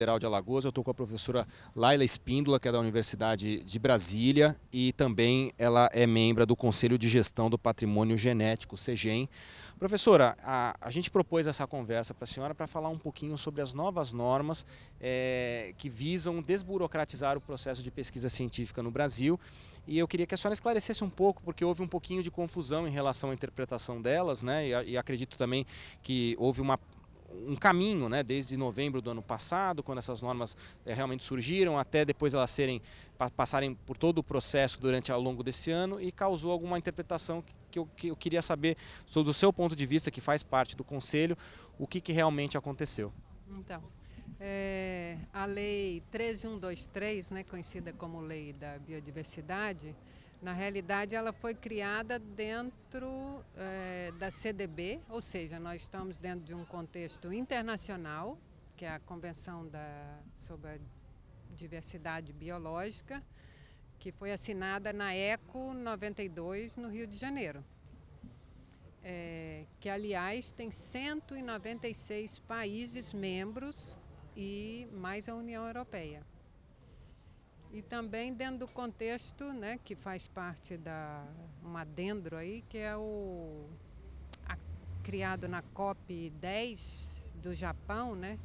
Federal de Alagoas. Eu estou com a professora Laila Espíndola, que é da Universidade de Brasília, e também ela é membro do Conselho de Gestão do Patrimônio Genético, CEGEM. Professora, a gente propôs essa conversa para a senhora para falar um pouquinho sobre as novas normas que visam desburocratizar o processo de pesquisa científica no Brasil. E eu queria que a senhora esclarecesse um pouco, porque houve um pouquinho de confusão em relação à interpretação delas, né? E acredito também que houve um caminho, né, desde novembro do ano passado, quando essas normas realmente surgiram, até depois elas passarem por todo o processo ao longo desse ano, e causou alguma interpretação que eu queria saber, sobre o seu ponto de vista, que faz parte do Conselho, o que realmente aconteceu. Então, a Lei 13.123, né, conhecida como Lei da Biodiversidade, na realidade ela foi criada dentro da CDB, ou seja, nós estamos dentro de um contexto internacional, que é a Convenção sobre a Diversidade Biológica, que foi assinada na ECO 92, no Rio de Janeiro. Que aliás tem 196 países membros e mais a União Europeia. E também dentro do contexto, né, que faz parte um adendo aí, que é criado na COP10 do Japão, né,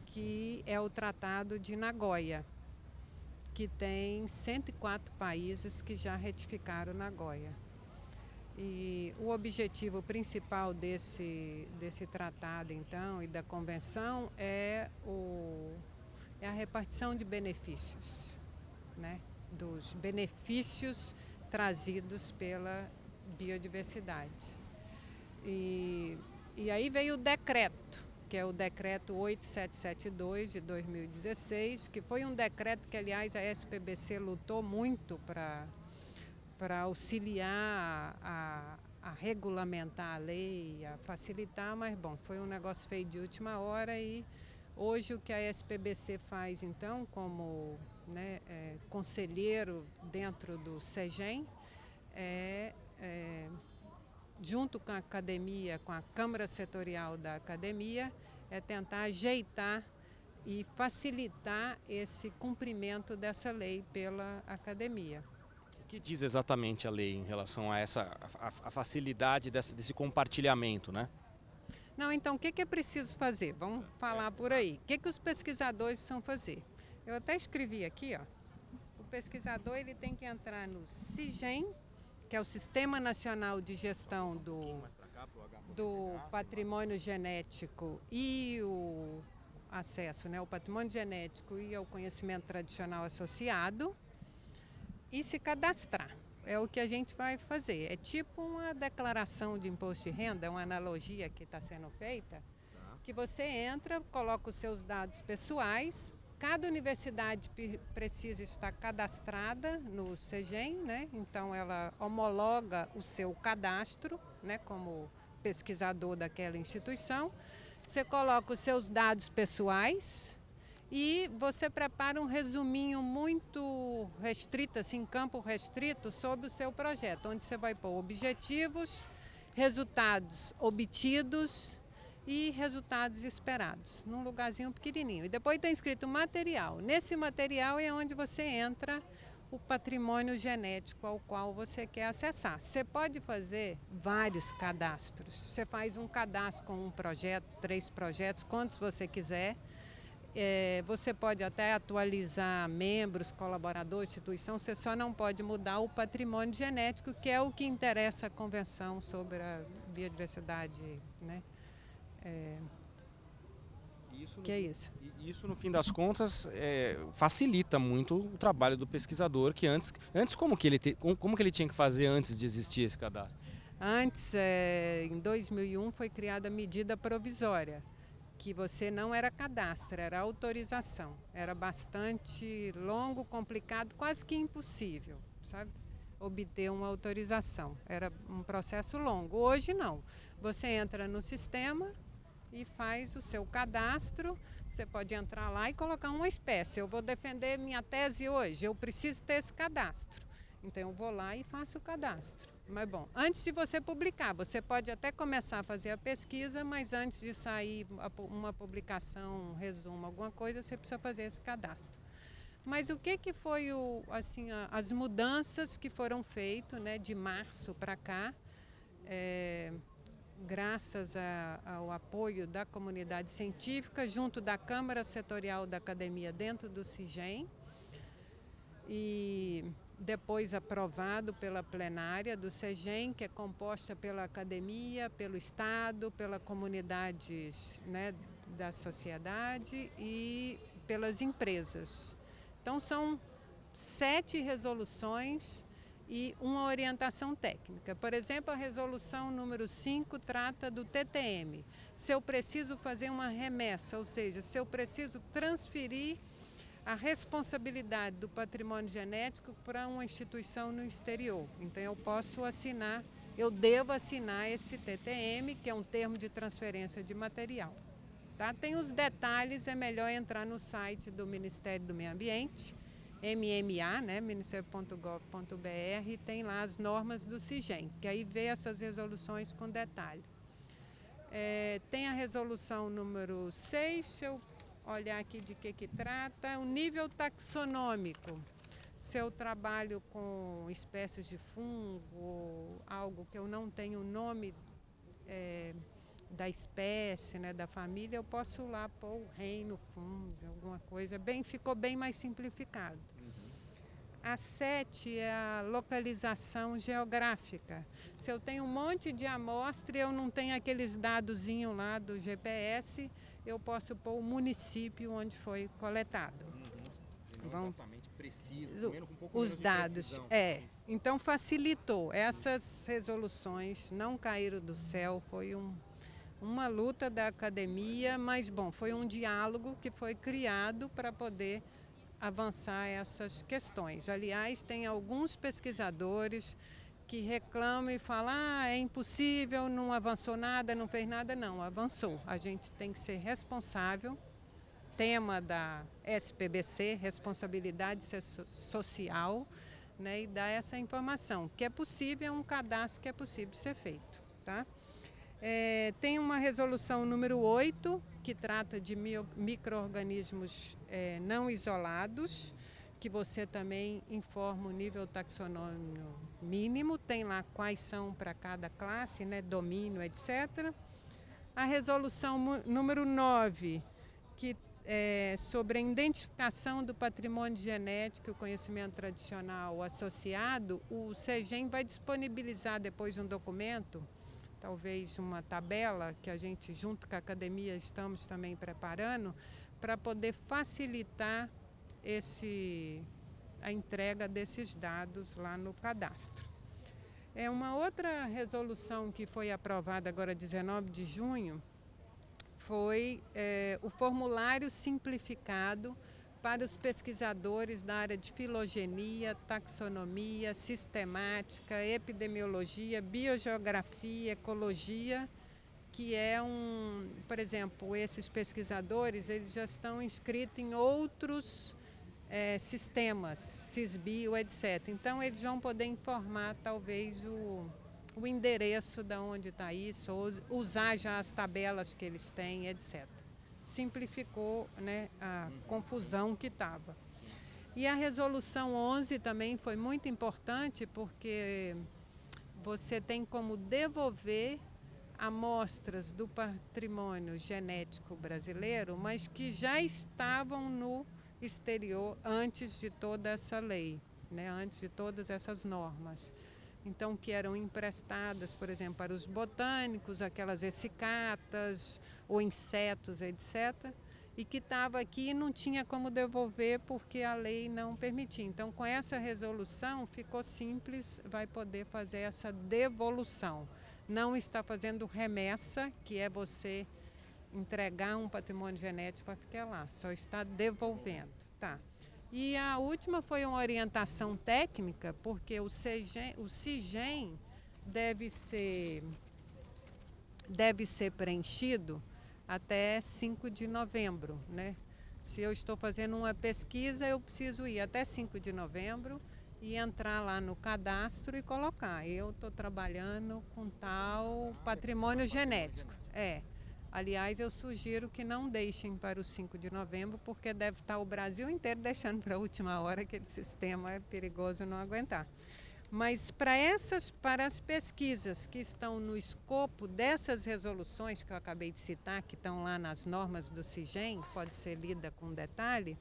que é o Tratado de Nagoya, que tem 104 países que já ratificaram Nagoya. E o objetivo principal desse tratado, então, e da convenção é a repartição de benefícios, né? Dos benefícios trazidos pela biodiversidade. E aí veio o decreto, que é o decreto 8772 de 2016, que foi um decreto que, aliás, a SPBC lutou muito para auxiliar a regulamentar a lei, a facilitar, mas bom, foi um negócio feito de última hora. E hoje o que a SPBC faz, então, como conselheiro dentro do CEGEM, junto com a academia, com a Câmara Setorial da Academia, é tentar ajeitar e facilitar esse cumprimento dessa lei pela academia. O que diz exatamente a lei em relação a a facilidade desse compartilhamento, né? Não, então o que é preciso fazer? Vamos falar por aí. O que os pesquisadores precisam fazer? Eu até escrevi aqui, ó. O pesquisador ele tem que entrar no CIGEM, que é o Sistema Nacional de Gestão do Patrimônio Genético e o acesso, né, ao patrimônio genético e ao conhecimento tradicional associado, e se cadastrar. É o que a gente vai fazer. É tipo uma declaração de imposto de renda, uma analogia que está sendo feita, que você entra, coloca os seus dados pessoais. Cada universidade precisa estar cadastrada no CEGEM, né? Então ela homologa o seu cadastro, né, como pesquisador daquela instituição. Você coloca os seus dados pessoais e você prepara um resuminho muito restrito, assim, campo restrito, sobre o seu projeto, onde você vai pôr objetivos, resultados obtidos e resultados esperados, num lugarzinho pequenininho. E depois está escrito material. Nesse material é onde você entra o patrimônio genético ao qual você quer acessar. Você pode fazer vários cadastros. Você faz um cadastro com um projeto, 3 projetos, quantos você quiser. Você pode até atualizar membros, colaboradores, instituição, você só não pode mudar o patrimônio genético, que é o que interessa a Convenção sobre a Biodiversidade, né? Isso, no fim das contas, facilita muito o trabalho do pesquisador, que antes como que ele tinha que fazer antes de existir esse cadastro? Antes, em 2001, foi criada a medida provisória, que você não era cadastro, era autorização. Era bastante longo, complicado, quase que impossível, sabe? Obter uma autorização. Era um processo longo. Hoje não. Você entra no sistema e faz o seu cadastro. Você pode entrar lá e colocar uma espécie. Eu vou defender minha tese hoje, eu preciso ter esse cadastro. Então eu vou lá e faço o cadastro. Mas, bom, antes de você publicar, você pode até começar a fazer a pesquisa, mas antes de sair uma publicação, um resumo, alguma coisa, você precisa fazer esse cadastro. Mas o que foi as mudanças que foram feitas, né, de março para cá, graças ao apoio da comunidade científica, junto da Câmara Setorial da Academia dentro do CIGEM, e depois aprovado pela plenária do CEGEM, que é composta pela academia, pelo Estado, pela comunidade, né, da sociedade e pelas empresas. Então, são 7 resoluções e uma orientação técnica. Por exemplo, a resolução número 5 trata do TTM. Se eu preciso fazer uma remessa, ou seja, se eu preciso transferir a responsabilidade do patrimônio genético para uma instituição no exterior. Então, eu devo assinar esse TTM, que é um termo de transferência de material. Tá? Tem os detalhes, é melhor entrar no site do Ministério do Meio Ambiente, MMA, né, ministério.gov.br, e tem lá as normas do CIGEM, que aí vê essas resoluções com detalhe. Tem a resolução número 6, se eu olhar aqui de que trata, o nível taxonômico. Se eu trabalho com espécies de fungo, algo que eu não tenho o nome da espécie, né, da família, eu posso lá pôr o reino fungo, alguma coisa, ficou bem mais simplificado. A 7 é a localização geográfica. Se eu tenho um monte de amostra e eu não tenho aqueles dadozinhos lá do GPS, eu posso pôr o município onde foi coletado. Não exatamente preciso, com um pouco os menos dados. de precisão. Então facilitou. Essas resoluções não caíram do céu, foi uma luta da academia, mas bom, foi um diálogo que foi criado para poder avançar essas questões. Aliás, tem alguns pesquisadores que reclamam e falam: é impossível, não avançou nada, não fez nada. Não, avançou. A gente tem que ser responsável. Tema da SPBC, responsabilidade social, né, e dar essa informação, que é possível, é um cadastro que é possível de ser feito. Tá? Tem uma resolução número 8, que trata de micro-organismos não isolados, que você também informa o nível taxonômico mínimo, tem lá quais são para cada classe, né, domínio, etc. A resolução número 9, que sobre a identificação do patrimônio genético e o conhecimento tradicional associado, o CEGEM vai disponibilizar depois um documento, talvez uma tabela, que a gente, junto com a academia, estamos também preparando, para poder facilitar a entrega desses dados lá no cadastro. Uma outra resolução que foi aprovada agora, 19 de junho, foi o formulário simplificado para os pesquisadores da área de filogenia, taxonomia, sistemática, epidemiologia, biogeografia, ecologia, que por exemplo, esses pesquisadores, eles já estão inscritos em outros sistemas, CISBio, etc. Então, eles vão poder informar, talvez, o endereço de onde está isso, ou usar já as tabelas que eles têm, etc. Simplificou, né, a confusão que estava. E a resolução 11 também foi muito importante, porque você tem como devolver amostras do patrimônio genético brasileiro, mas que já estavam no exterior antes de toda essa lei, né, antes de todas essas normas. Então, que eram emprestadas, por exemplo, para os botânicos, aquelas essicatas ou insetos, etc., e que estava aqui e não tinha como devolver porque a lei não permitia. Então, com essa resolução, ficou simples, vai poder fazer essa devolução. Não está fazendo remessa, que é você entregar um patrimônio genético para ficar lá, só está devolvendo. Tá. E a última foi uma orientação técnica, porque o CIGEM deve ser preenchido até 5 de novembro. Né? Se eu estou fazendo uma pesquisa, eu preciso ir até 5 de novembro e entrar lá no cadastro e colocar. Eu estou trabalhando com tal patrimônio genético. Aliás, eu sugiro que não deixem para o 5 de novembro, porque deve estar o Brasil inteiro deixando para a última hora, aquele sistema é perigoso não aguentar. Mas para as pesquisas que estão no escopo dessas resoluções que eu acabei de citar, que estão lá nas normas do CIGEM, pode ser lida com detalhe,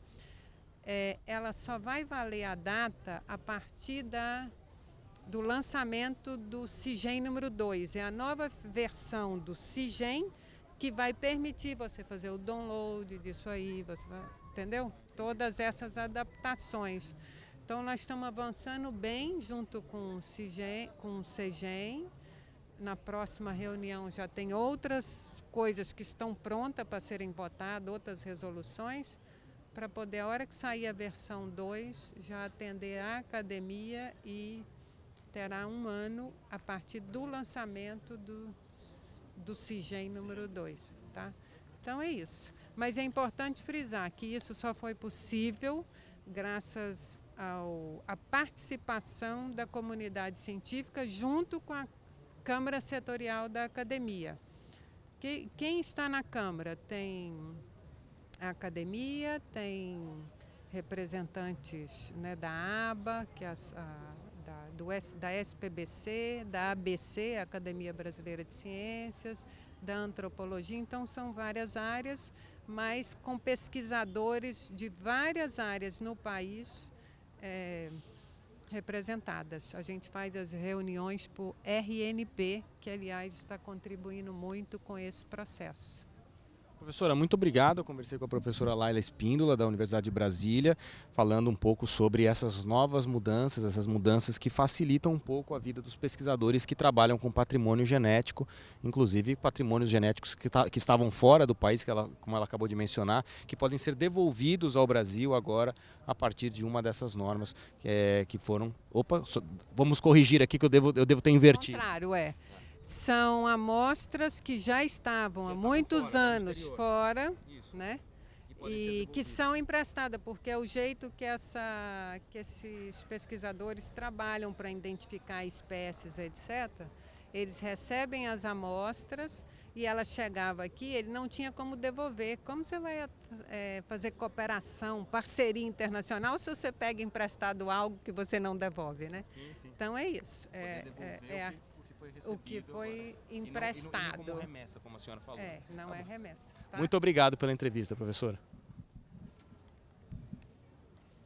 ela só vai valer a data a partir do lançamento do CIGEM número 2. É a nova versão do CIGEM que vai permitir você fazer o download disso aí, entendeu? Todas essas adaptações. Então, nós estamos avançando bem junto com o CIGEM. Na próxima reunião já tem outras coisas que estão prontas para serem votadas, outras resoluções, para poder, a hora que sair a versão 2, já atender a academia e terá 1 ano a partir do lançamento do CIGEM número 2. Tá? Então é isso. Mas é importante frisar que isso só foi possível graças à participação da comunidade científica junto com a Câmara Setorial da Academia. Quem está na Câmara tem a academia, tem representantes, né, da ABA, que é da SPBC, da ABC, Academia Brasileira de Ciências, da Antropologia. Então, são várias áreas, mas com pesquisadores de várias áreas no país representadas. A gente faz as reuniões por RNP, que, aliás, está contribuindo muito com esse processo. Professora, muito obrigado. Eu conversei com a professora Laila Espíndola, da Universidade de Brasília, falando um pouco sobre essas novas mudanças, essas mudanças que facilitam um pouco a vida dos pesquisadores que trabalham com patrimônio genético, inclusive patrimônios genéticos que estavam fora do país, como ela acabou de mencionar, que podem ser devolvidos ao Brasil agora a partir de uma dessas normas que foram... Opa, vamos corrigir aqui que eu devo ter invertido. Ao contrário, são amostras que já estavam há muitos anos fora, né? E que são emprestadas, porque é o jeito que esses pesquisadores trabalham para identificar espécies, etc. Eles recebem as amostras e ela chegava aqui, ele não tinha como devolver. Como você vai fazer cooperação, parceria internacional, se você pega emprestado algo que você não devolve, né? Sim. Então é isso. O que foi emprestado. E não como remessa, como a senhora falou. Não é remessa. Tá? Muito obrigado pela entrevista, professora.